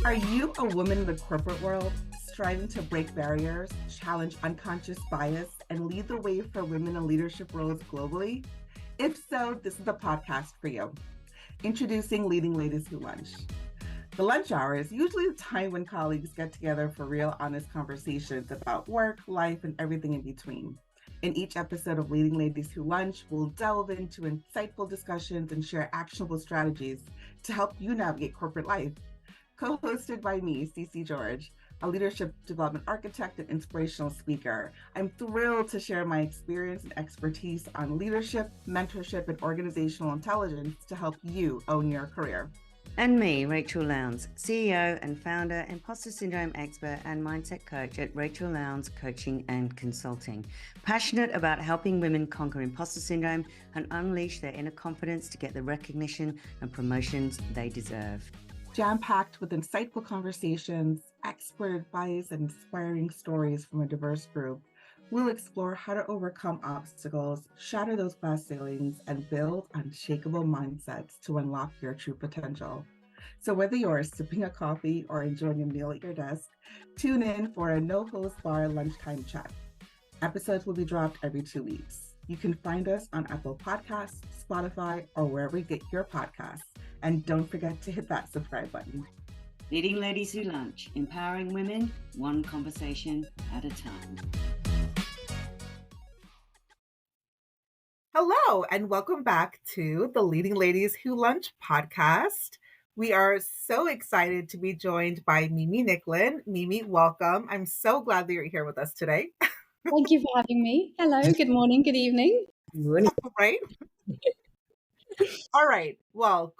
Are you a woman in the corporate world, striving to break barriers, challenge unconscious bias, and lead the way for women in leadership roles globally? If so, this is the podcast for you. Introducing Leading Ladies Who Lunch. The lunch hour is usually the time when colleagues get together for real, honest conversations about work, life, and everything in between. In each episode of Leading Ladies Who Lunch, we'll delve into insightful discussions and share actionable strategies to help you navigate corporate life. Co-hosted by me, Cece George, a leadership development architect and inspirational speaker. I'm thrilled to share my experience and expertise on leadership, mentorship, and organizational intelligence to help you own your career. And me, Rachel Lowndes, CEO and founder, imposter syndrome expert, and mindset coach at Rachel Lowndes Coaching and Consulting. Passionate about helping women conquer imposter syndrome and unleash their inner confidence to get the recognition and promotions they deserve. Jam-packed with insightful conversations, expert advice, and inspiring stories from a diverse group, we'll explore how to overcome obstacles, shatter those glass ceilings, and build unshakable mindsets to unlock your true potential. So whether you're sipping a coffee or enjoying a meal at your desk, tune in for a no-host bar lunchtime chat. Episodes will be dropped every 2 weeks. You can find us on Apple Podcasts, Spotify, or wherever you get your podcasts. And don't forget to hit that subscribe button. Leading Ladies Who Lunch, empowering women, one conversation at a time. Hello, and welcome back to the Leading Ladies Who Lunch podcast. We are so excited to be joined by Mimi Nicklin. Mimi, welcome. I'm so glad that you're here with us today. Thank you for having me. Hello, good morning, good evening. Right? All right. Well,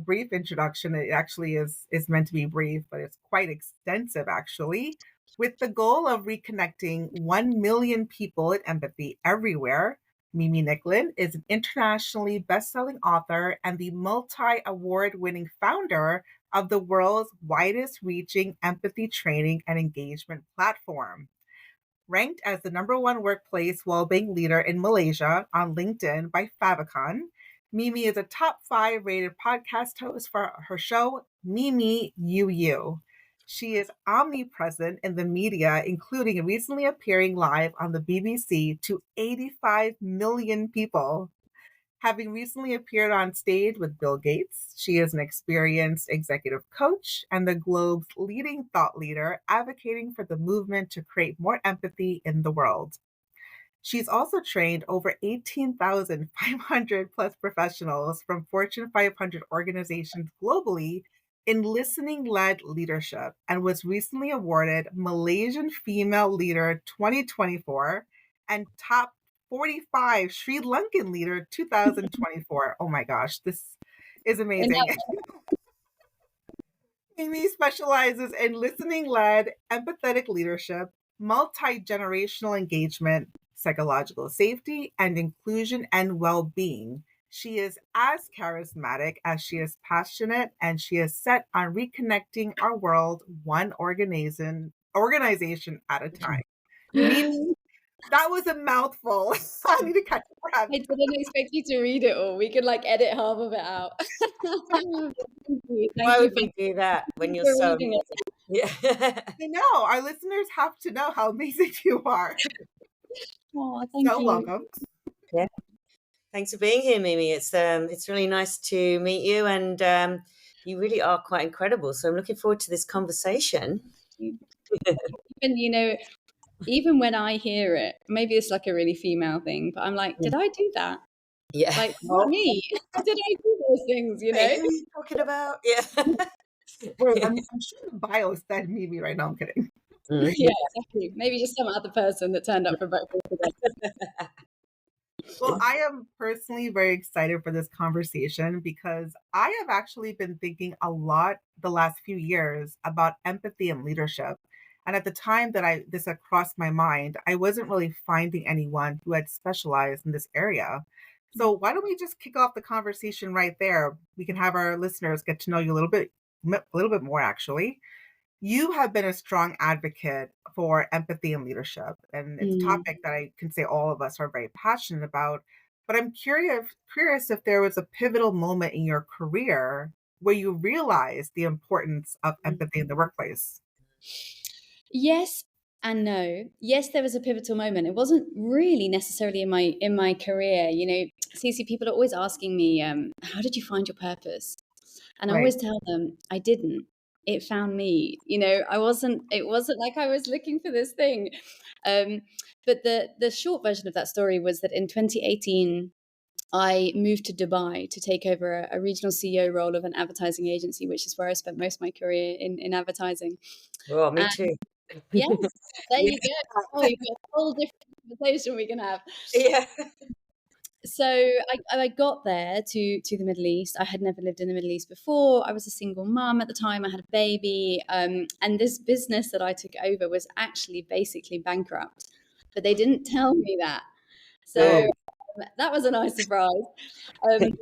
brief introduction. It actually is meant to be brief, but it's quite extensive, actually. With the goal of reconnecting 1 million people in empathy everywhere, Mimi Nicklin is an internationally best-selling author and the multi-award-winning founder of the world's widest-reaching empathy training and engagement platform. Ranked as the #1 workplace well-being leader in Malaysia on LinkedIn by Favicon, Mimi is a top 5 rated podcast host for her show, Mimi UU. She is omnipresent in the media, including recently appearing live on the BBC to 85 million people. Having recently appeared on stage with Bill Gates, she is an experienced executive coach and the globe's leading thought leader advocating for the movement to create more empathy in the world. She's also trained over 18,500 plus professionals from Fortune 500 organizations globally in listening-led leadership and was recently awarded Malaysian Female Leader 2024 and Top 45 Sri Lankan Leader 2024. Oh my gosh, this is amazing. Mimi specializes in listening-led, empathetic leadership, multi-generational engagement, psychological safety, and inclusion and well-being. She is as charismatic as she is passionate, and she is set on reconnecting our world one organization at a time. Mimi, that was a mouthful. I need to catch your breath. I didn't expect you to read it all. We could edit half of it out. Why would we do that when you're so amazing? Yeah. I know. Our listeners have to know how amazing you are. Oh, thank you. Welcome. Yeah. Thanks for being here, Mimi. It's really nice to meet you, and you really are quite incredible. So I'm looking forward to this conversation. Even when I hear it, maybe it's a really female thing, but I'm like, did I do that? Yeah. Not me. Did I do those things, Who are you talking about? Yeah. Wait, I'm sure the bio said Mimi right now. I'm kidding. Yeah, exactly. Maybe just some other person that turned up for breakfast today. Well, I am personally very excited for this conversation because I have actually been thinking a lot the last few years about empathy and leadership. And at the time that this had crossed my mind, I wasn't really finding anyone who had specialized in this area. So why don't we just kick off the conversation right there? We can have our listeners get to know you a little bit more, actually. You have been a strong advocate for empathy and leadership, and it's a topic that I can say all of us are very passionate about. But I'm curious if there was a pivotal moment in your career where you realized the importance of empathy in the workplace. Yes and no. Yes, there was a pivotal moment. It wasn't really necessarily in my career. You know, Cece, people are always asking me, how did you find your purpose? And I Right. always tell them I didn't. It found me. You know, it wasn't like I was looking for this thing. Um, but the short version of that story was that in 2018, I moved to Dubai to take over a regional CEO role of an advertising agency, which is where I spent most of my career in advertising. Oh, me And too. yes, there Yeah. you go. Oh, you've got a whole different conversation we can have. Yeah. So I got there to the Middle East. I had never lived in the Middle East before. I was a single mum at the time. I had a baby, and this business that I took over was actually basically bankrupt, but they didn't tell me that. So Oh, that was a nice surprise. And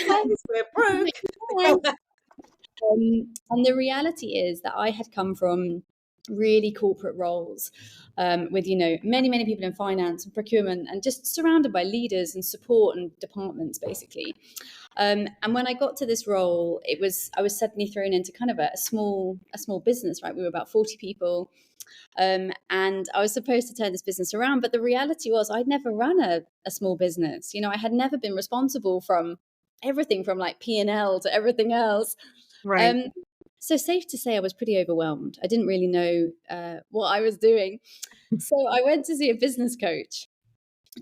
guys, we're broke. and the reality is that I had come from really corporate roles, with, you know, many people in finance and procurement, and just surrounded by leaders and support and departments, basically. And when I got to this role, I was suddenly thrown into kind of a small business. Right, we were about 40 people. And I was supposed to turn this business around, but the reality was I'd never run a small business. You know, I had never been responsible from everything from like P&L to everything else. Right. Um, so safe to say I was pretty overwhelmed. I didn't really know what I was doing. So I went to see a business coach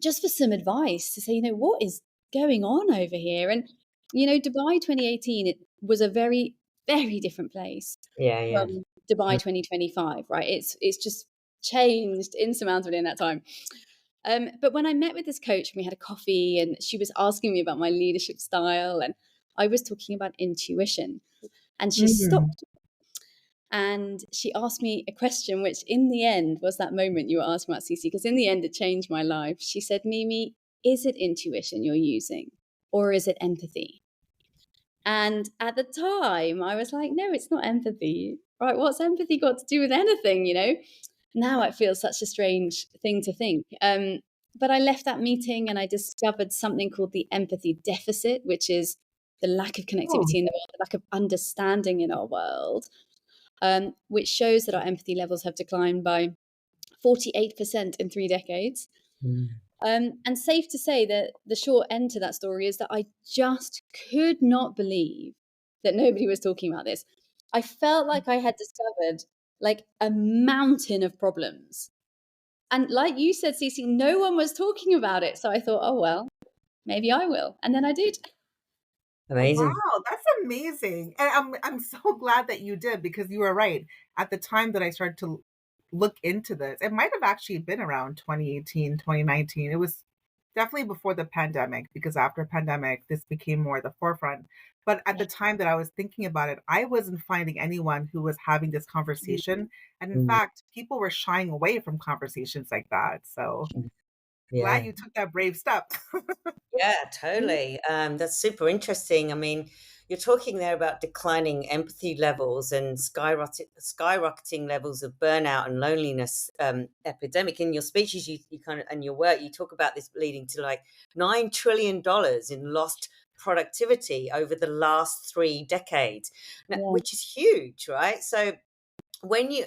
just for some advice to say, you know, what is going on over here? And, you know, Dubai 2018, it was a very, very different place Yeah, yeah. from Dubai 2025, right? It's just changed insurmountably in that time. But when I met with this coach, we had a coffee and she was asking me about my leadership style, and I was talking about intuition. And she Mm. stopped and she asked me a question, which in the end was that moment you were asking about, Cece, because in the end it changed my life. She said, Mimi, is it intuition you're using or is it empathy? And at the time, I was like, no, it's not empathy. Right? What's empathy got to do with anything, you know? Now it feels such a strange thing to think. But I left that meeting and I discovered something called the empathy deficit, which is the lack of Oh, connectivity in the world, the lack of understanding in our world, which shows that our empathy levels have declined by 48% in 3 decades. Mm. And safe to say that the short end to that story is that I just could not believe that nobody was talking about this. I felt like I had discovered like a mountain of problems. And like you said, Cece, no one was talking about it. So I thought, oh, well, maybe I will. And then I did. Amazing. wow, that's amazing. And I'm so glad that you did because you were right. At the time that I started to look into this, it might have actually been around 2018, 2019. It was definitely before the pandemic because after pandemic this became more the forefront. But at Yeah. the time that I was thinking about it, I wasn't finding anyone who was having this conversation. And in Mm. fact, people were shying away from conversations like that. So glad Yeah. you took that brave step. Yeah, totally. That's super interesting. I mean, you're talking there about declining empathy levels and skyrocketing levels of burnout and loneliness epidemic. In your speeches, you kind of and your work, you talk about this leading to like $9 trillion in lost productivity over the last 3 decades, now, Yeah. which is huge, right? So when you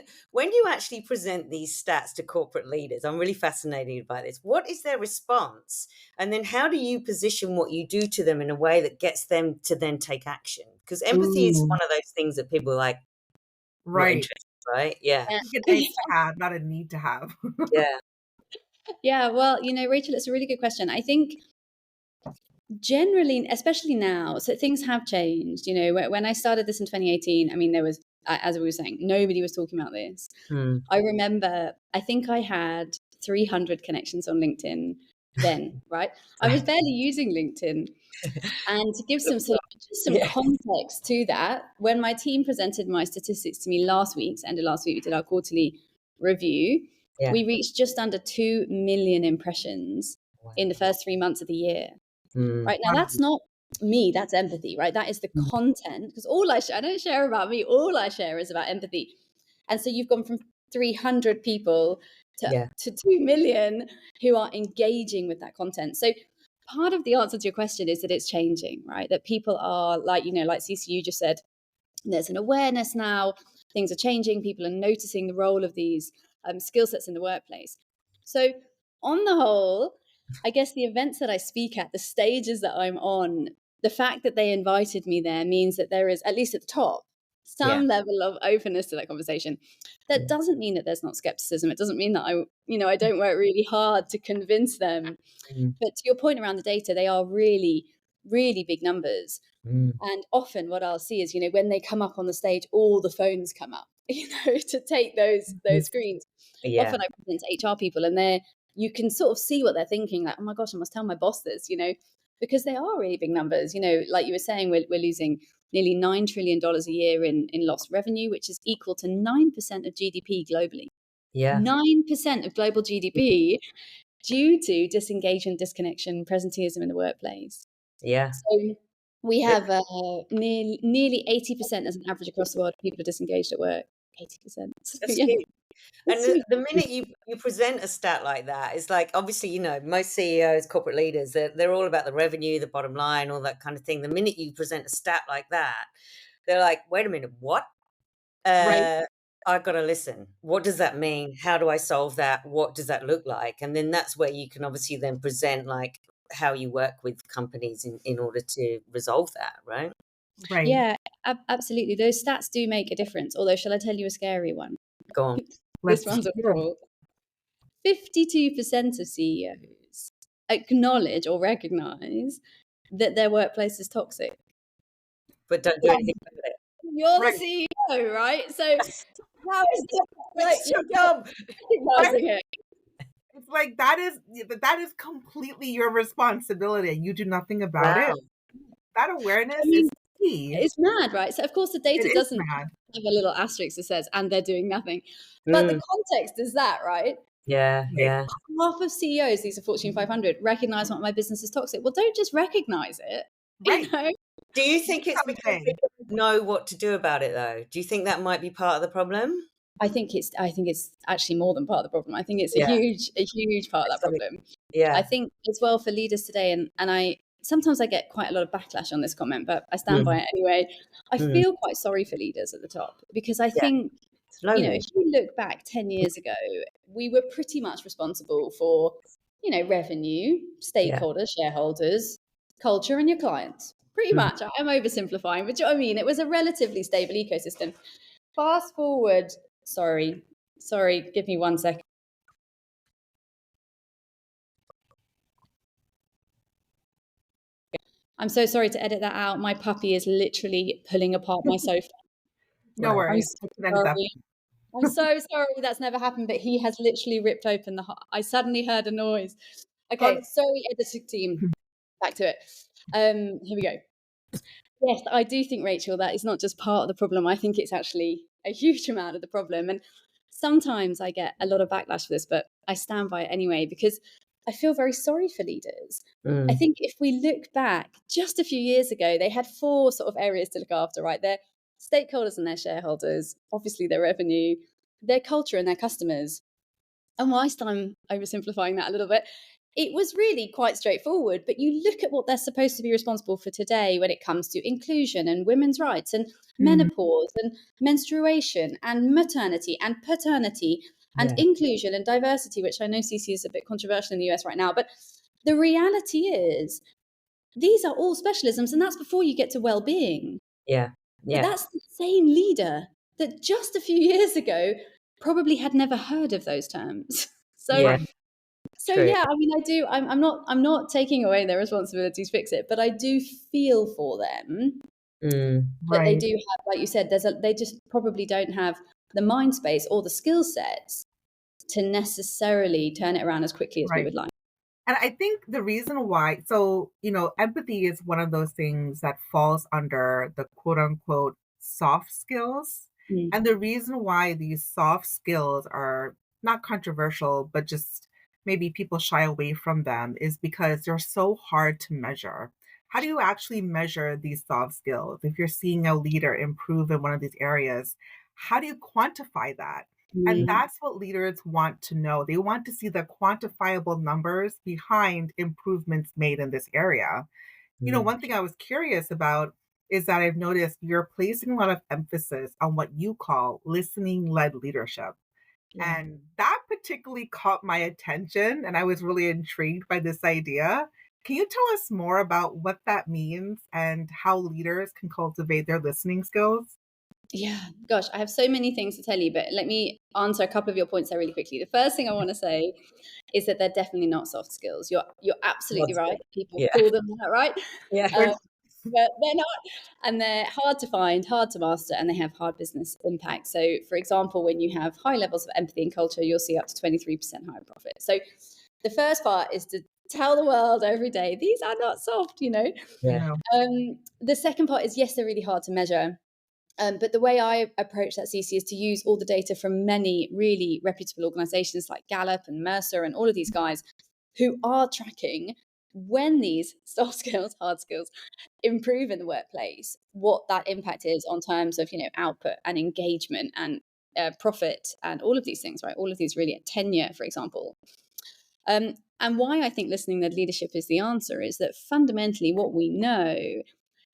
actually present these stats to corporate leaders, I'm really fascinated by this. What is their response, and then how do you position what you do to them in a way that gets them to then take action? Because empathy is Ooh, one of those things that people are like not right. interested, right? Yeah, I think a nice to have, not a need to have. yeah, Yeah. Well, you know, Rachel, it's a really good question. I think generally, especially now, so things have changed. You know, when I started this in 2018, I mean, there was, as we were saying, nobody was talking about this. mm. I remember, I think I had 300 connections on LinkedIn then, right? I was barely using LinkedIn. And to give just some Yeah, context to that, when my team presented my statistics to me last week, so end of last week, we did our quarterly review. yeah. We reached just under 2 million impressions Wow. in the first 3 months of the year. Mm. Right now, that's not me, that's empathy, right? That is the content. Because all I share, I don't share about me, all I share is about empathy. And so you've gone from 300 people Yeah. to 2 million who are engaging with that content. So part of the answer to your question is that it's changing, right? That people are like, like CCU just said, there's an awareness now, things are changing, people are noticing the role of these skill sets in the workplace. So on the whole, I guess the events that I speak at, the stages that I'm on, the fact that they invited me there means that there is, at least at the top, some level of openness to that conversation. That doesn't mean that there's not skepticism. It doesn't mean that I don't work really hard to convince them. But to your point around the data, they are really, really big numbers. And often what I'll see is, when they come up on the stage, all the phones come up, to take those screens. Often I present to HR people and you can sort of see what they're thinking, like, oh my gosh, I must tell my boss this, because they are really big numbers. Like you were saying, we're losing nearly $9 trillion a year in lost revenue, which is equal to 9% of GDP globally. 9% of global GDP due to disengagement, disconnection, presenteeism in the workplace. So we have nearly 80% as an average across the world. People are disengaged at work. 80%. That's huge. And the minute you present a stat like that, it's like, obviously, most CEOs, corporate leaders, they're all about the revenue, the bottom line, all that kind of thing. The minute you present a stat like that, they're like, wait a minute, what? Right. I've got to listen. What does that mean? How do I solve that? What does that look like? And then that's where you can obviously then present like how you work with companies in order to resolve that, right? Right. Yeah, absolutely. Those stats do make a difference. Although, shall I tell you a scary one? Go on. This one's a fraud. 52% of CEOs acknowledge or recognize that their workplace is toxic. But don't do anything about it. You're the CEO, right? So how is It's your job. Recognizing it. It's like that is completely your responsibility. You do nothing about it. That awareness is key. It's mad, right? So of course the data doesn't have a little asterisk that says, and they're doing nothing. But the context is that, right? Yeah. Half of CEOs, these are Fortune 500, recognize what my business is toxic. Well, don't just recognize it. Right. Do you think it's because they don't know what to do about it, though? Do you think that might be part of the problem? I think it's actually more than part of the problem. I think it's a huge part of that problem. Yeah. I think as well for leaders today, and I sometimes I get quite a lot of backlash on this comment, but I stand by it anyway. I feel quite sorry for leaders at the top because I think, if you look back 10 years ago, we were pretty much responsible for, revenue, stakeholders, shareholders, culture, and your clients. Pretty much. I'm oversimplifying, but do you know what I mean? It was a relatively stable ecosystem. Fast forward. Sorry, give me 1 second. I'm so sorry to edit that out. My puppy is literally pulling apart my sofa. No worries. I'm so sorry that's never happened, but he has literally ripped open I suddenly heard a noise. Okay, sorry, editing team. Back to it. Here we go. Yes, I do think, Rachel, that is not just part of the problem. I think it's actually a huge amount of the problem. And sometimes I get a lot of backlash for this, but I stand by it anyway, because I feel very sorry for leaders. I think if we look back just a few years ago, they had 4 sort of areas to look after, right? Their stakeholders and their shareholders, obviously their revenue, their culture and their customers. And whilst I'm oversimplifying that a little bit, it was really quite straightforward. But you look at what they're supposed to be responsible for today when it comes to inclusion and women's rights and menopause and menstruation and maternity and paternity and inclusion and diversity, which I know CC is a bit controversial in the US right now. But the reality is these are all specialisms, and that's before you get to well-being. Yeah. But that's the same leader that just a few years ago probably had never heard of those terms. So yeah, I mean, I'm not taking away their responsibility to fix it, but I do feel for them that they do have, like you said, they just probably don't have the mind space or the skill sets to necessarily turn it around as quickly as we would like. And I think the reason why, empathy is one of those things that falls under the quote unquote soft skills. And the reason why these soft skills are not controversial, but just maybe people shy away from them is because they're so hard to measure. How do you actually measure these soft skills? If you're seeing a leader improve in one of these areas, how do you quantify that? And Mm, that's what leaders want to know. They want to see the quantifiable numbers behind improvements made in this area. mm, One thing I was curious about is that I've noticed you're placing a lot of emphasis on what you call listening led leadership. yeah. And that particularly caught my attention, and I was really intrigued by this idea. Can you tell us more about what that means and how leaders can cultivate their listening skills? Yeah, gosh, I have so many things to tell you, but let me answer a couple of your points there really quickly. The first thing I want to say is that they're definitely not soft skills. You're absolutely Lots of right. it. People Yeah. call them that, right? Yeah. Um, but they're not, and they're hard to find, hard to master, and they have hard business impact. So, for example, when you have high levels of empathy and culture, you'll see up to 23% higher profit. So, the first part is to tell the world every day these are not soft. Yeah. Yeah. The second part is yes, they're really hard to measure. But the way I approach that, CC, is to use all the data from many really reputable organizations like Gallup and Mercer and all of these guys who are tracking when these soft skills, hard skills, improve in the workplace, what that impact is on terms of, output and engagement and profit and all of these things, right? All of these really tenure, for example. And why I think listening led leadership is the answer is that fundamentally what we know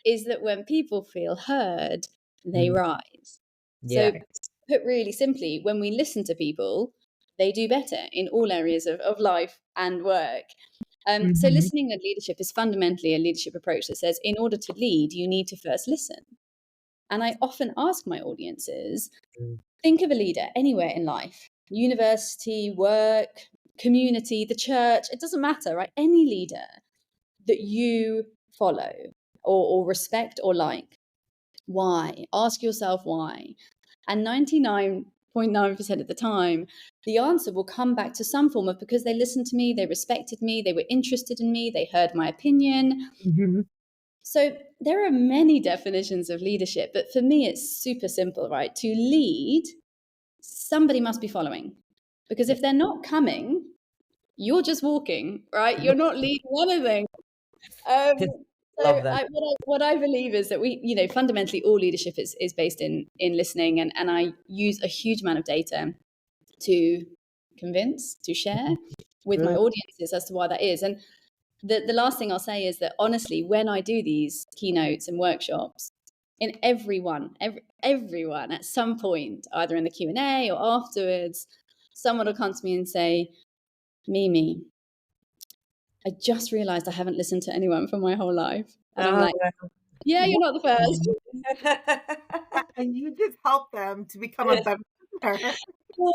is that when people feel heard, they Mm, rise. yeah. So, put really simply, when we listen to people, they do better in all areas of life and work. So, Mhm. listening and leadership is fundamentally a leadership approach that says, in order to lead, you need to first listen. And I often ask my audiences, Mm, think of a leader anywhere in life, university, work, community, the church, it doesn't matter, right? Any leader that you follow or respect or like. Why? Ask yourself why. And 99.9% of the time, the answer will come back to some form of because they listened to me, they respected me, they were interested in me, they heard my opinion. Mhm. So there are many definitions of leadership, but for me, it's super simple, right? To lead, somebody must be following. Because if they're not coming, you're just walking, right? You're not leading anything. Um, love that. what I believe is that fundamentally all leadership is based in listening, and I use a huge amount of data to convince, to share with my Mm, audiences as to why that is. And the last thing I'll say is that honestly, when I do these keynotes and workshops, in everyone at some point, either in the Q&A or afterwards, someone will come to me and say, Mimi, I just realized I haven't listened to anyone for my whole life. And I'm oh, like, yeah, you're not the first. Wow. wow. And you just help them to become a better leader.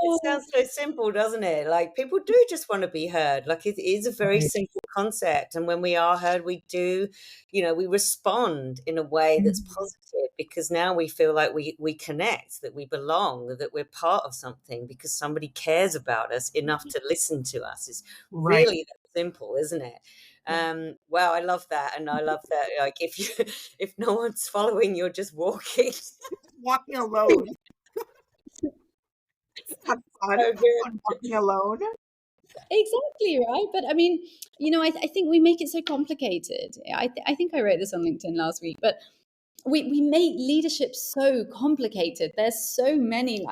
It Oh, sounds so simple, doesn't it? Like people do just want to be heard. Like it is a very Right. simple concept. And when we are heard, we do, we respond in a way that's Mhm. positive because now we feel like we connect, that we belong, that we're part of something because somebody cares about us enough to listen to us. It's Right. really that simple, isn't it? Yeah. Wow, I love that. And I love that like if you if no one's following, you're just walking. Walking alone. Have fun So good. on walking alone. exactly right. But I mean, I think we make it so complicated. I think I wrote this on LinkedIn last week, but we make leadership so complicated. There's so many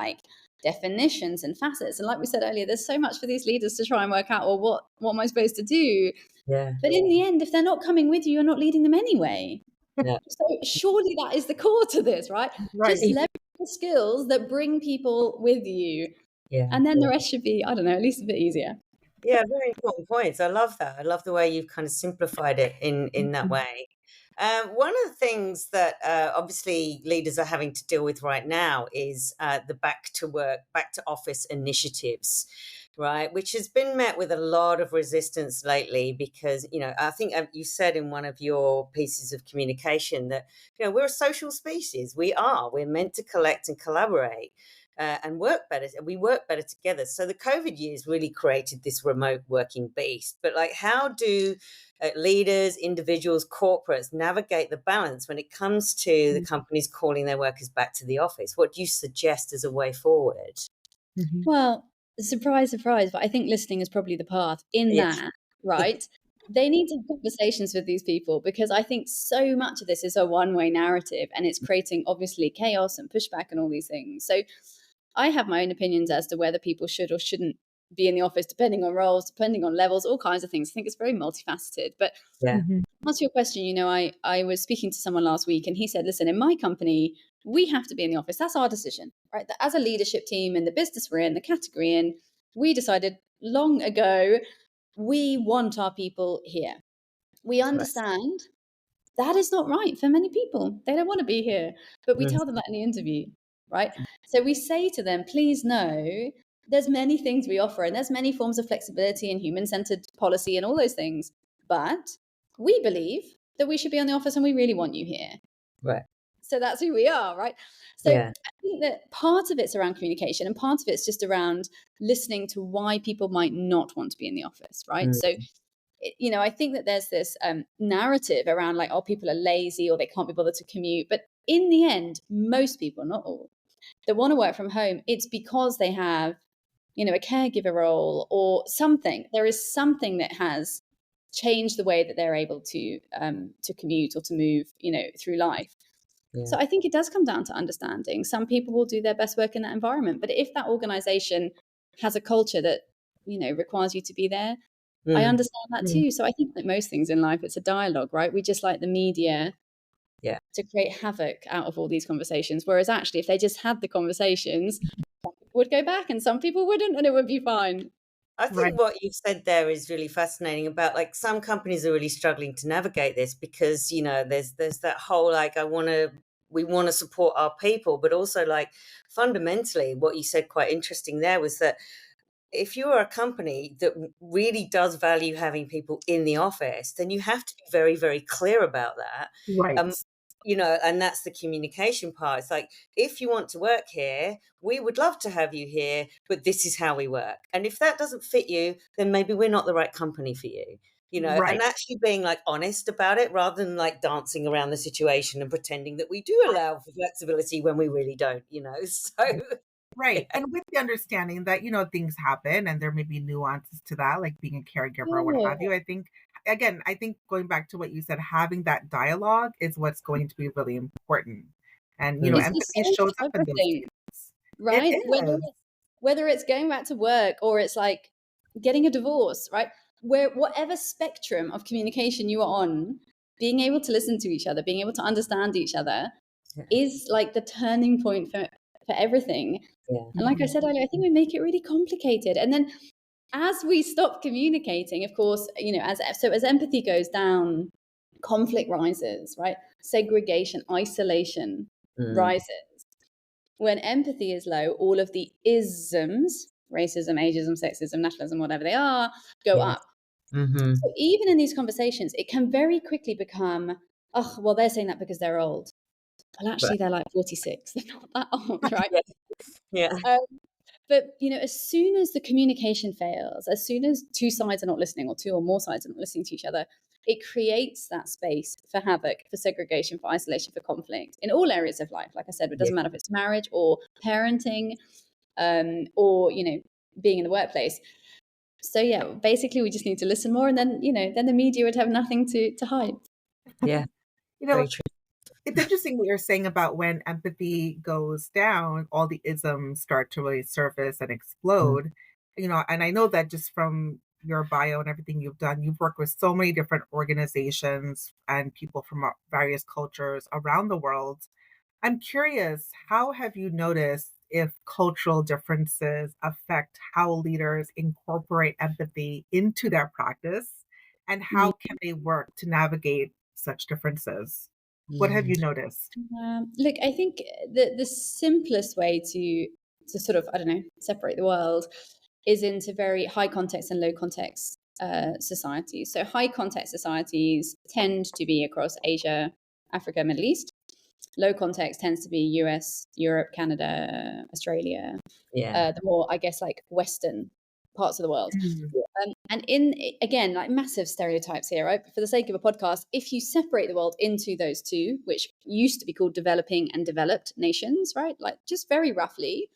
definitions and facets, and like we said earlier, there's so much for these leaders to try and work out. Well, what am I supposed to do? Yeah. But in the end, if they're not coming with you, you're not leading them anyway. Yeah. So surely that is the core to this, right? Right. Just leverage the skills that bring people with you. Yeah. And then the rest should be, I don't know, at least a bit easier. Yeah, very important points. I love that. I love the way you've kind of simplified it in that Mhm. way. One of the things that obviously leaders are having to deal with right now is the back to work, back to office initiatives, right? Which has been met with a lot of resistance lately because, I think you said in one of your pieces of communication that, we're a social species. We're meant to collect and collaborate and work better. We work better together. So the COVID years really created this remote working beast. But like, how do leaders, individuals, corporates navigate the balance when it comes to the companies calling their workers back to the office? What do you suggest as a way forward? Mhm. Well, surprise, surprise, but I think listening is probably the path in Yes. that, right? They need to have conversations with these people because I think so much of this is a one way narrative and it's creating obviously chaos and pushback and all these things. So I have my own opinions as to whether people should or shouldn't be in the office, depending on roles, depending on levels, all kinds of things. I think it's very multifaceted. But Yeah. Mhm. to answer your question, I was speaking to someone last week and he said, listen, in my company, we have to be in the office. That's our decision, right? That as a leadership team in the business we're in, the category in, we decided long ago, we want our people here. We Right. understand that is not right for many people. They don't want to be here, but we Mm. tell them that in the interview, right? So we say to them, please know there's many things we offer and there's many forms of flexibility and human-centered policy and all those things, but we believe that we should be on the office and we really want you here. Right. So that's who we are, right? So Yeah. I think that part of it's around communication and part of it's just around listening to why people might not want to be in the office, right? Mm. So I think that there's this narrative around like, oh, people are lazy or they can't be bothered to commute. But in the end, most people, not all, that want to work from home, it's because they have, a caregiver role or something. There is something that has changed the way that they're able to commute or to move, through life. Yeah. So I think it does come down to understanding. Some people will do their best work in that environment, but if that organization has a culture that, requires you to be there, I Mm. understand that Mm. too. So I think that most things in life, it's a dialogue, right? We just like the media Yeah. to create havoc out of all these conversations. Whereas actually, if they just had the conversations, some people would go back and some people wouldn't, and it would be fine. I Right. think what you've said there is really fascinating about like some companies are really struggling to navigate this because there's that whole like we want to support our people, but also like fundamentally what you said quite interesting there was that if you are a company that really does value having people in the office, then you have to be very, very clear about that. Right. Um, and that's the communication part. It's like, if you want to work here, we would love to have you here, but this is how we work. And if that doesn't fit you, then maybe we're not the right company for you. And Right. actually being like honest about it rather than like dancing around the situation and pretending that we do allow for flexibility when we really don't, So Right. yeah. And with the understanding that, things happen and there may be nuances to that, like being a caregiver or what have you. I think going back to what you said, having that dialogue is what's going to be really important. And, Mm. It's the empathy same shows for up in those everything, cases. It right? is. Whether it's going back to work or it's like getting a divorce, right? Where whatever spectrum of communication you are on, being able to listen to each other, being able to understand each other Yeah. is like the turning point for everything. Yeah. And like I Mhm. said earlier, I think we make it really complicated. And then as we stop communicating, of course, as empathy goes down, conflict rises, right? Segregation, isolation Mm. rises. When empathy is low, all of the isms, racism, ageism, sexism, nationalism, whatever they are, go Yeah. up. Mm-hmm. So even in these conversations, it can very quickly become, oh, well, they're saying that because they're old. Well, actually, Right. they're like 46. They're not that old, right? Yeah. Yeah. Um, but as soon as the communication fails, as soon as two sides are not listening, or two or more sides are not listening to each other, it creates that space for havoc, for segregation, for isolation, for conflict in all areas of life. Like I said, it Yeah. doesn't matter if it's marriage or parenting, or being in the workplace. So yeah, basically, we just need to listen more, and then then the media would have nothing to hide. Yeah. You Very know, true. it's interesting what you're saying about when empathy goes down, all the isms start to really surface and Mm. explode. And I know that just from your bio and everything you've done, you've worked with so many different organizations and people from various cultures around the world. I'm curious, how have you noticed if cultural differences affect how leaders incorporate empathy into their practice? And how can they work to navigate such differences? What have Mm. you noticed? Look, I think the simplest way to sort of, I don't know, separate the world is into very high context and low context societies. So high context societies tend to be across Asia, Africa, Middle East. Low context tends to be US, Europe, Canada, Australia, Yeah. the more, I guess, like Western parts of the world. Mm, And in, again, like massive stereotypes here, right? But for the sake of a podcast, if you separate the world into those two, which used to be called developing and developed nations, right? Like just very roughly,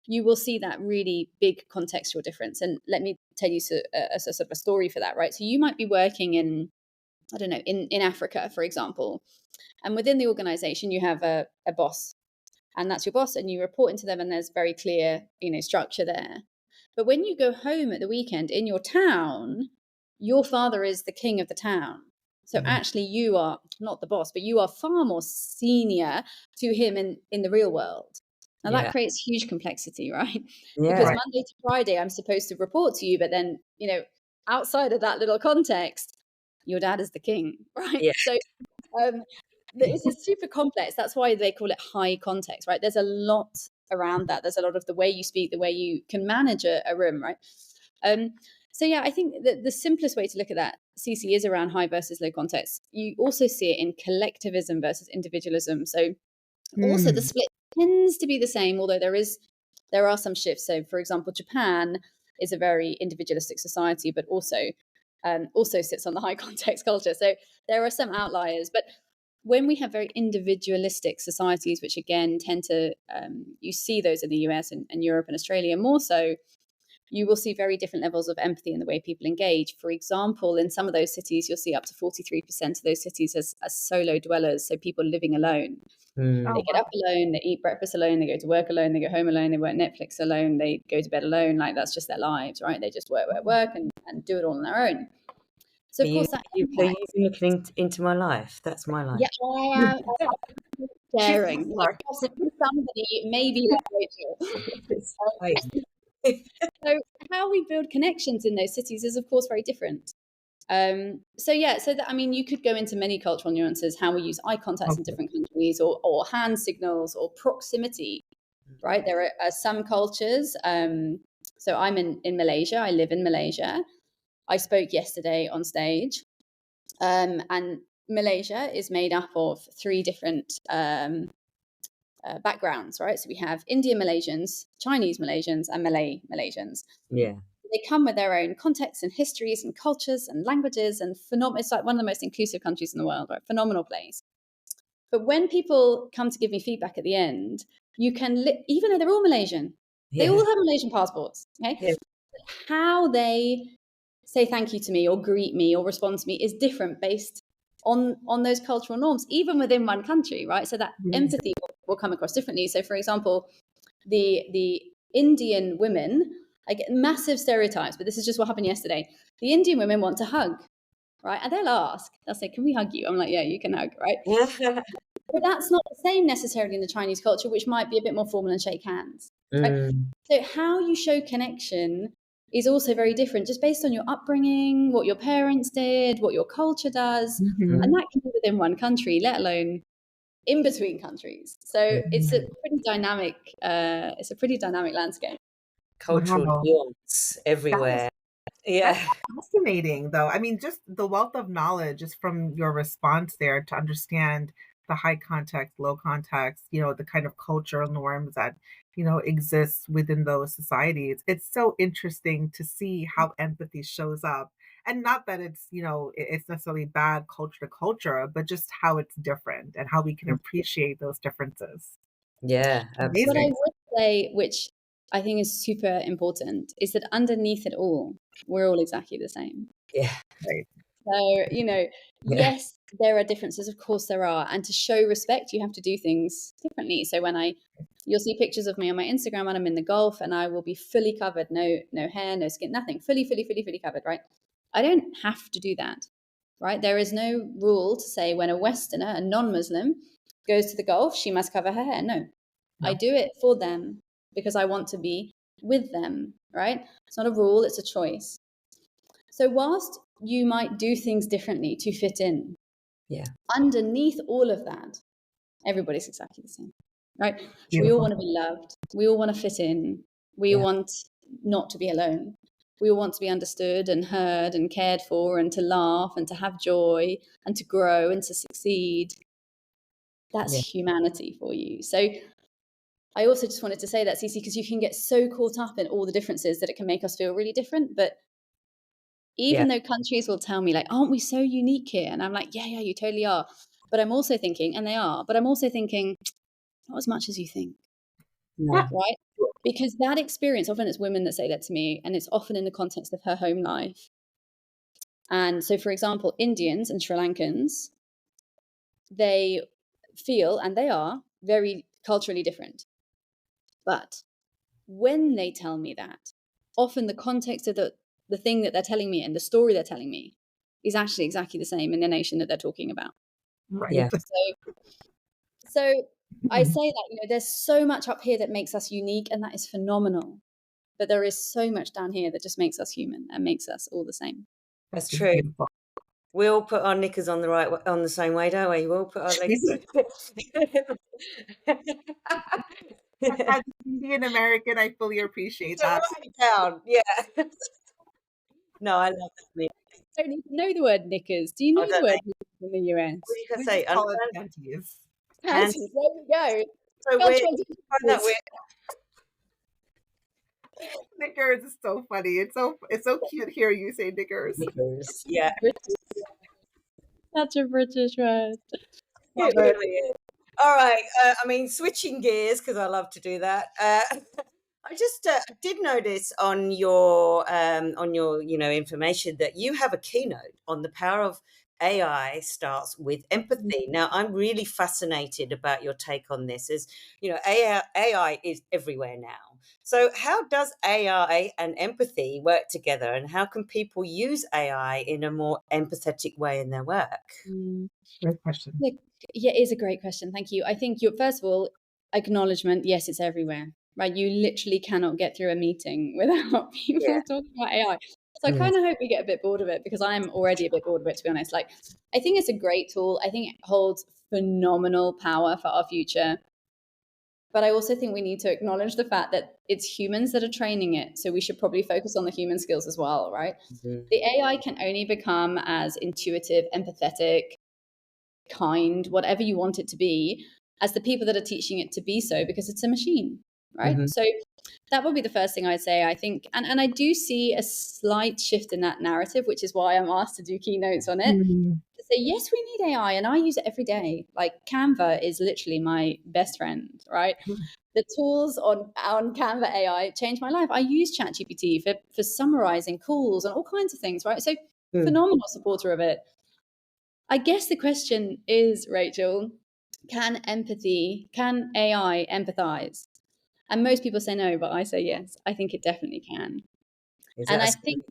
you will see that really big contextual difference. And let me tell you a sort of a story for that, right? So you might be working in, I don't know, in Africa, for example, and within the organization, you have a boss and that's your boss, and you report into them, and there's very clear, structure there. But when you go home at the weekend in your town, your father is the king of the town. So actually you are not the boss, but you are far more senior to him in the real world. Now that creates huge complexity, right? Because Monday to Friday, I'm supposed to report to you, but then, outside of that little context, your dad is the king, right? Yeah. So this is super complex. That's why they call it high context, right? There's a lot around that. There's a lot of the way you speak, the way you can manage a room, right? So yeah, I think that the simplest way to look at that, CC, is around high versus low context. You also see it in collectivism versus individualism. So also the split tends to be the same, although there are some shifts. So for example, Japan is a very individualistic society, but also sits on the high context culture. So there are some outliers, but when we have very individualistic societies, which again tend to, you see those in the US and Europe and Australia more so, you will see very different levels of empathy in the way people engage. For example, in some of those cities, you'll see up to 43% of those cities as solo dwellers, so people living alone. They get up alone, they eat breakfast alone, they go to work alone, they go home alone, they watch Netflix alone, they go to bed alone. Like, that's just their lives, right? They just work and do it all on their own. So of course that Are you looking into my life? That's my life. Yeah, I am sharing. Like, possibly somebody, maybe So how we build connections in those cities is, of course, very different. You could go into many cultural nuances, how we use eye contact in different countries, or hand signals, or proximity, right? There are some cultures. So I'm in Malaysia. I live in Malaysia. I spoke yesterday on stage, and Malaysia is made up of three different backgrounds, right? So we have Indian Malaysians, Chinese Malaysians, and Malay Malaysians. Yeah. They come with their own contexts and histories and cultures and languages and it's like one of the most inclusive countries in the world, right? Phenomenal place. But when people come to give me feedback at the end, you can, even though they're all Malaysian, they all have Malaysian passports, okay? Yeah. How they say thank you to me or greet me or respond to me is different based on those cultural norms, even within one country, right? So that empathy will come across differently. So, for example, the Indian women, I get massive stereotypes, but this is just what happened yesterday. The Indian women want to hug, right? And they'll say, can we hug you? I'm like, yeah, you can hug, right? But that's not the same necessarily in the Chinese culture, which might be a bit more formal and shake hands. Right? So how you show connection is also very different, just based on your upbringing, what your parents did, what your culture does. And that can be within one country, let alone in between countries. So it's a pretty dynamic landscape. Cultural nuance everywhere. That's fascinating, though. I mean, just the wealth of knowledge just from your response there to understand the high context, low context, the kind of cultural norms that, exist within those societies. It's so interesting to see how empathy shows up. And not that it's necessarily bad culture to culture, but just how it's different and how we can appreciate those differences. Yeah, absolutely. What I would say, which I think is super important, is that underneath it all, we're all exactly the same. Yeah. Right. So, yes, there are differences. Of course there are. And to show respect, you have to do things differently. So you'll see pictures of me on my Instagram and I'm in the Gulf and I will be fully covered, no hair, no skin, nothing, fully covered, right? I don't have to do that, right? There is no rule to say when a Westerner, a non-Muslim, goes to the Gulf, she must cover her hair. No. I do it for them because I want to be with them, right? It's not a rule, it's a choice. So whilst you might do things differently to fit in, underneath all of that, everybody's exactly the same, right? Beautiful. We all want to be loved. We all want to fit in. We all want not to be alone. We all want to be understood and heard and cared for and to laugh and to have joy and to grow and to succeed. That's humanity for you. So I also just wanted to say that, Cece, because you can get so caught up in all the differences that it can make us feel really different. But even though countries will tell me, like, aren't we so unique here? And I'm like, yeah, you totally are. But I'm also thinking, and they are, but I'm also thinking, not as much as you think. Right? Because that experience, often it's women that say that to me, and it's often in the context of her home life. And so, for example, Indians and Sri Lankans, they feel, and they are, very culturally different. But when they tell me that, often the context of the thing that they're telling me and the story they're telling me is actually exactly the same in the nation that they're talking about. Right. So I say that, there's so much up here that makes us unique, and that is phenomenal. But there is so much down here that just makes us human and makes us all the same. That's It's true. beautiful. We all put our knickers on the same way, don't we? We all put our legs. As an Indian American, I fully appreciate So that. write it down. Yeah. No, I love that. I don't even know the word knickers. Do you know I the don't word know. knickers in the US? What did I We say? just call it panties. Hands. Panties, there we go. So Spell weird. 20 I find that weird. Knickers is so funny. It's so cute here you say knickers. Knickers. Yeah. Such a British word. It really is. All right. Switching gears, because I love to do that. I just did notice on your information that you have a keynote on the power of AI starts with empathy. Now, I'm really fascinated about your take on this. As you know, AI is everywhere now. So, how does AI and empathy work together, and how can people use AI in a more empathetic way in their work? Great question. Yeah, it is a great question. Thank you. I think first of all, acknowledgement. Yes, it's everywhere, right? You literally cannot get through a meeting without people talking about AI. So I kind of hope we get a bit bored of it, because I'm already a bit bored of it, to be honest. Like, I think it's a great tool. I think it holds phenomenal power for our future. But I also think we need to acknowledge the fact that it's humans that are training it. So we should probably focus on the human skills as well, right? The AI can only become as intuitive, empathetic, kind, whatever you want it to be, as the people that are teaching it to be so, because it's a machine, right? So that would be the first thing I'd say. I think, and I do see a slight shift in that narrative, which is why I'm asked to do keynotes on it. To say, yes, we need AI, and I use it every day. Like, Canva is literally my best friend, right? The tools on Canva AI changed my life. I use ChatGPT for summarizing calls and all kinds of things, right? So phenomenal supporter of it. I guess the question is, Rachel, can AI empathize? And most people say no, but I say yes. I think it definitely can. And I think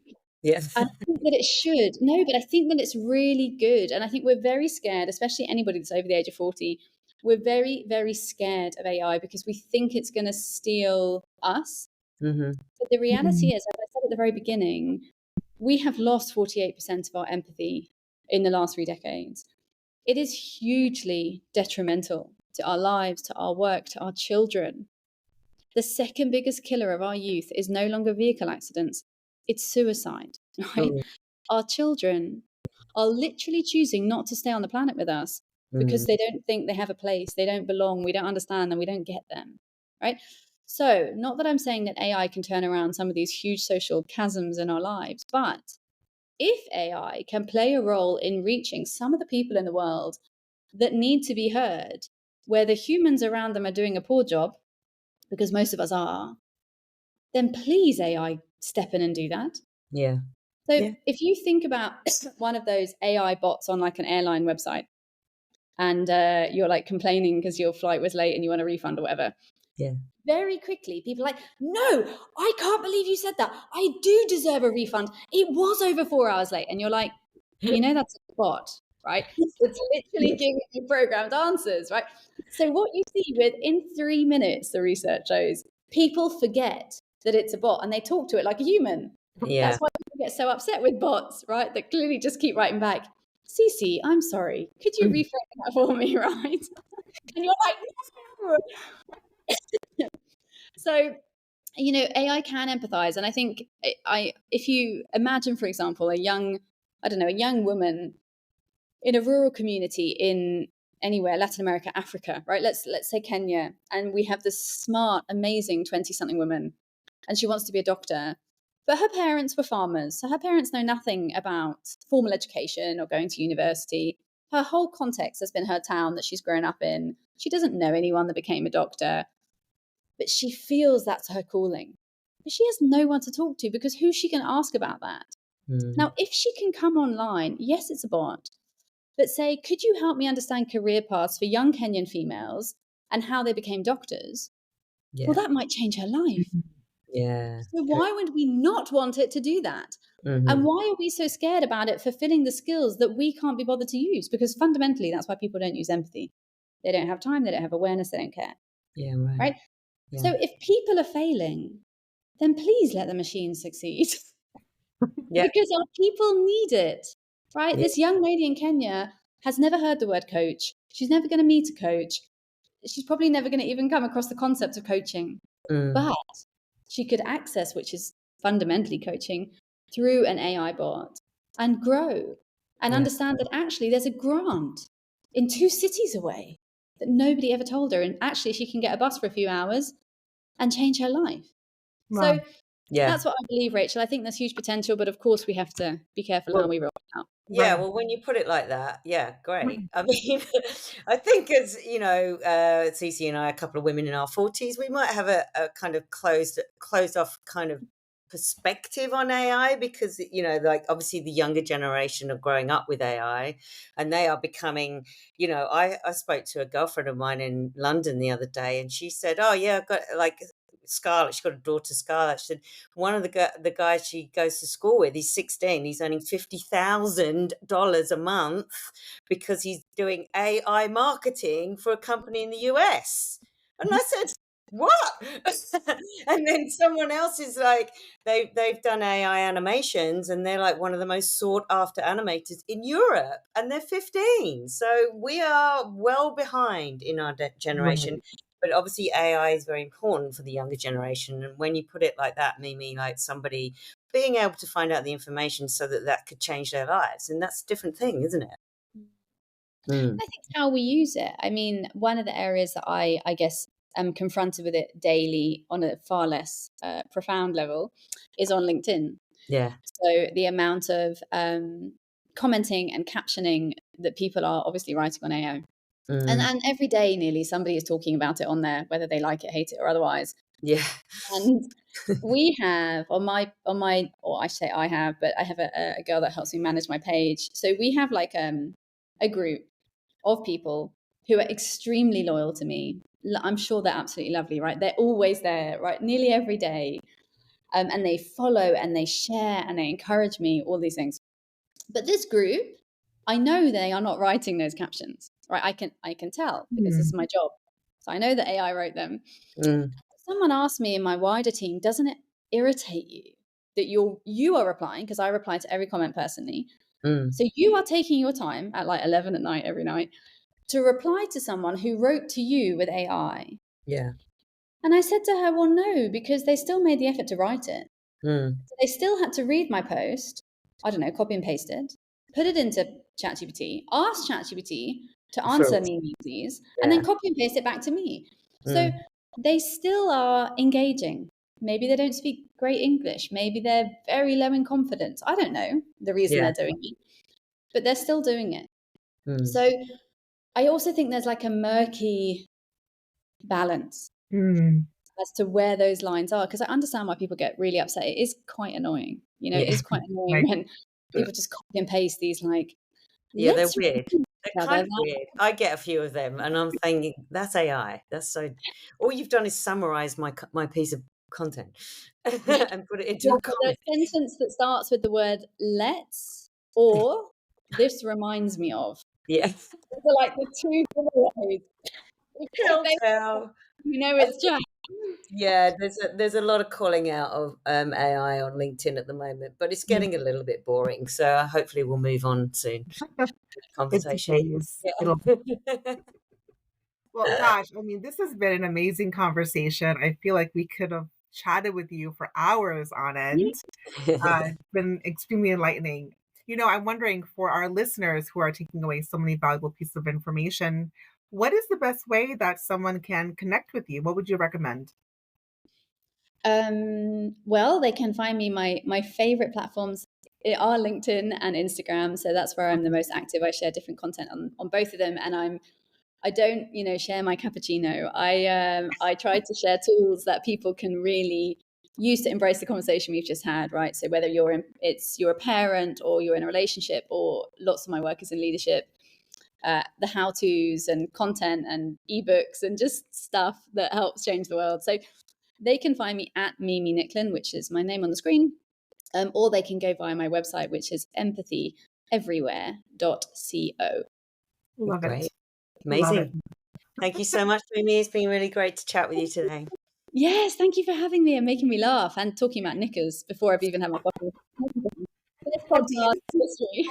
Yes. I think that it should. No, but I think that it's really good. And I think we're very scared, especially anybody that's over the age of 40. We're very, very scared of AI because we think it's going to steal us. But the reality is, as I said at the very beginning, we have lost 48% of our empathy in the last 3 decades. It is hugely detrimental to our lives, to our work, to our children. The second biggest killer of our youth is no longer vehicle accidents, it's suicide, right? Our children are literally choosing not to stay on the planet with us because they don't think they have a place, they don't belong, we don't understand them, we don't get them, right? So, not that I'm saying that AI can turn around some of these huge social chasms in our lives, but if AI can play a role in reaching some of the people in the world that need to be heard, where the humans around them are doing a poor job, because most of us are, then please, AI, step in and do that. Yeah. So if you think about one of those AI bots on like an airline website, and you're like complaining because your flight was late and you want a refund or whatever. Yeah. Very quickly, people are like, no, I can't believe you said that. I do deserve a refund. It was over 4 hours late. And you're like, that's a bot, right? It's literally giving you programmed answers, right? So what you see within 3 minutes, the research shows, people forget that it's a bot and they talk to it like a human. Yeah. That's why people get so upset with bots, right? That clearly just keep writing back, Cece, I'm sorry. Could you rephrase that for me, right? And you're like, no. So, AI can empathize. And I think if you imagine, for example, a young woman in a rural community in anywhere, Latin America, Africa, right? Let's say Kenya. And we have this smart, amazing 20-something woman, and she wants to be a doctor. But her parents were farmers. So her parents know nothing about formal education or going to university. Her whole context has been her town that she's grown up in. She doesn't know anyone that became a doctor, but she feels that's her calling. But she has no one to talk to, because who's she going to ask about that? Now, if she can come online, yes, it's a bot, but say, could you help me understand career paths for young Kenyan females and how they became doctors, Yeah. well, that might change her life. Yeah. So why would we not want it to do that? Mm-hmm. And why are we so scared about it fulfilling the skills that we can't be bothered to use? Because fundamentally, that's why people don't use empathy. They don't have time, they don't have awareness, they don't care. Yeah, right. Right? Yeah. So if people are failing, then please let the machine succeed. Yeah. Because our people need it. Right? Yeah. This young lady in Kenya has never heard the word coach. She's never going to meet a coach. She's probably never going to even come across the concept of coaching. But she could access, which is fundamentally coaching, through an AI bot and grow and understand that actually there's a grant in 2 cities away that nobody ever told her. And actually she can get a bus for a few hours and change her life. Wow. So that's what I believe, Rachel. I think there's huge potential, but of course we have to be careful how we roll it out. Yeah, Right. well, when you put it like that, yeah, great. I mean, I think as you know, Cece and I, a couple of women in our 40s, we might have a kind of closed off kind of perspective on AI because you know, like obviously the younger generation are growing up with AI, and they are becoming. You know, I spoke to a girlfriend of mine in London the other day, and she said, "Oh yeah, I've got like." Scarlett, she's got a daughter, Scarlett. She said one of the guys she goes to school with, he's 16. He's earning $50,000 a month because he's doing AI marketing for a company in the US. And I said, "What?" And then someone else is like, they've done AI animations, and they're like one of the most sought after animators in Europe, and they're 15. So we are well behind in our generation. Right. But obviously AI is very important for the younger generation. And when you put it like that, Mimi, like somebody being able to find out the information so that that could change their lives, and that's a different thing, isn't it? I think how we use it. I mean, one of the areas that I guess am confronted with it daily on a far less profound level is on LinkedIn. Yeah. So the amount of commenting and captioning that people are obviously writing on AI. And every day nearly somebody is talking about it on there, whether they like it, hate it, or otherwise. Yeah. And we have or I say I have, but I have a girl that helps me manage my page. So we have like a group of people who are extremely loyal to me. I'm sure they're absolutely lovely, right? They're always there, right? Nearly every day. And they follow and they share and they encourage me, all these things. But this group, I know they are not writing those captions, right? I can tell because this is my job. So I know that AI wrote them. Someone asked me in my wider team, doesn't it irritate you that you are replying? Because I reply to every comment personally. So you are taking your time at like 11 at night every night to reply to someone who wrote to you with AI. Yeah. And I said to her, well, no, because they still made the effort to write it. So they still had to read my post, I don't know, copy and paste it, put it into ChatGPT, ask ChatGPT to answer me these, and then copy and paste it back to me. So they still are engaging. Maybe they don't speak great English. Maybe they're very low in confidence. I don't know the reason they're doing it, but they're still doing it. So I also think there's like a murky balance as to where those lines are, because I understand why people get really upset. It is quite annoying. You know, it is quite annoying when people just copy and paste these like, yeah, they're weird. They're kind of weird. I get a few of them, and I'm thinking that's AI. That's so. All you've done is summarize my piece of content and put it into a comment. The sentence that starts with the word "let's" or "this reminds me of." Yeah, those are like the two giveaways. You know it's Jack. Yeah, there's a lot of calling out of AI on LinkedIn at the moment, but it's getting a little bit boring. So hopefully we'll move on soon. Conversation. Yeah. Well, gosh, I mean, this has been an amazing conversation. I feel like we could have chatted with you for hours on end. It's been extremely enlightening. You know, I'm wondering for our listeners who are taking away so many valuable pieces of information, what is the best way that someone can connect with you? What would you recommend? Well, they can find me. My favorite platforms are LinkedIn and Instagram. So that's where I'm the most active. I share different content on both of them, and I don't, share my cappuccino. I try to share tools that people can really use to embrace the conversation we've just had, right? So whether you're a parent or you're in a relationship, or lots of my work is in leadership. the how-tos and content and ebooks and just stuff that helps change the world. So they can find me at Mimi Nicklin, which is my name on the screen, or they can go via my website, which is empathyeverywhere.co. Love Great. it. Amazing. Love it. Thank you so much, Mimi. It's been really great to chat with you today. Yes, thank you for having me and making me laugh and talking about knickers before I've even had my coffee. This podcast history.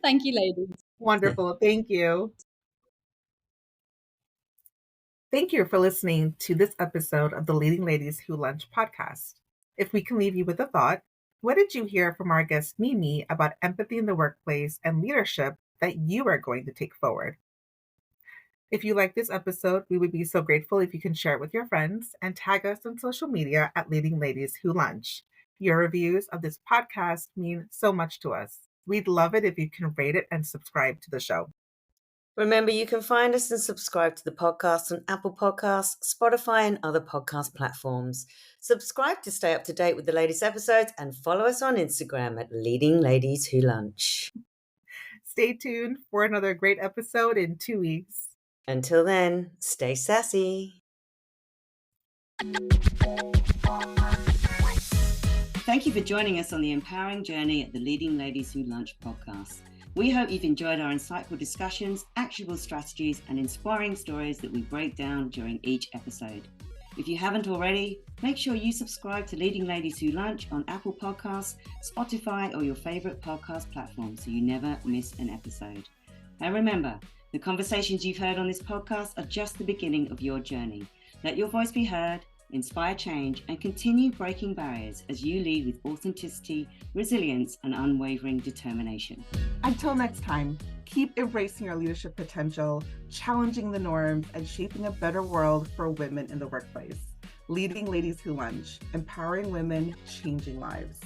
Thank you, ladies. Wonderful. Thank you. Thank you for listening to this episode of the Leading Ladies Who Lunch podcast. If we can leave you with a thought, what did you hear from our guest Mimi about empathy in the workplace and leadership that you are going to take forward? If you like this episode, we would be so grateful if you can share it with your friends and tag us on social media at Leading Ladies Who Lunch. Your reviews of this podcast mean so much to us. We'd love it if you can rate it and subscribe to the show. Remember, you can find us and subscribe to the podcast on Apple Podcasts, Spotify, and other podcast platforms. Subscribe to stay up to date with the latest episodes and follow us on Instagram at Leading Ladies Who Lunch. Stay tuned for another great episode in 2 weeks. Until then, stay sassy. Thank you for joining us on the empowering journey at the Leading Ladies Who Lunch podcast. We hope you've enjoyed our insightful discussions, actionable strategies, and inspiring stories that we break down during each episode. If you haven't already, make sure you subscribe to Leading Ladies Who Lunch on Apple Podcasts, Spotify, or your favorite podcast platform so you never miss an episode. And remember, the conversations you've heard on this podcast are just the beginning of your journey. Let your voice be heard, inspire change, and continue breaking barriers as you lead with authenticity, resilience, and unwavering determination. Until next time, keep embracing your leadership potential, challenging the norms, and shaping a better world for women in the workplace. Leading Ladies Who Lunch, empowering women, changing lives.